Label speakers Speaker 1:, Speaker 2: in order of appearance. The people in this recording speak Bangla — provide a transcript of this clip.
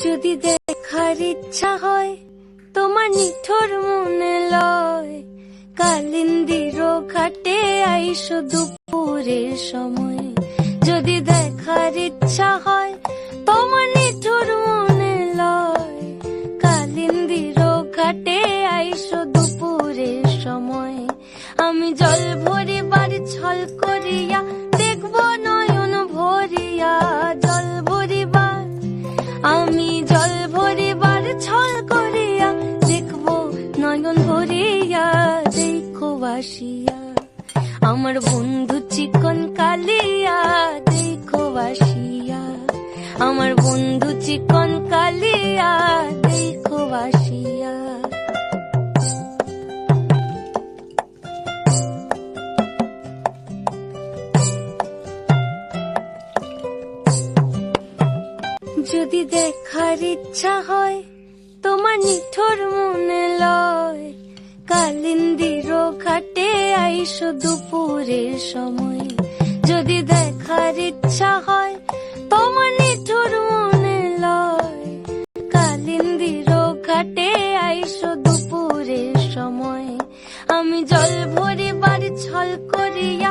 Speaker 1: যদি দেখার ইচ্ছা হয় তোমার নিঠুর মনে লয়, কালিন্দির ঘাটে আইসো দুপুরের সময়। যদি দেখার ইচ্ছা হয় তোমার নিঠুর মনে লয়, কালিন্দির ঘাটে আইসো দুপুরের সময়। আমি জল ভরিবার ছল করিয়া দেখব নয়ন ভরিয়া, জল ভরিবার আমি জল ভরিবার ছল করিয়া দেখব নয়ন ভরিয়া। দেখো বাসিয়া আমার বন্ধু চিকন কালিয়া, দেখো বাসিয়া আমার বন্ধু চিকন কালিয়া, দেখো বাসিয়া। যদি দেখার ইচ্ছা হয় তোমার নিঠুর মনে লয়, কালিন্দির ঘাটে আইসো দুপুরের সময়। যদি দেখার ইচ্ছা হয় তোমার নিঠুর মনে লয়, কালিন্দির ঘাটে আইসো দুপুরের সময়। আমি জল ভরিবার ছল করিয়া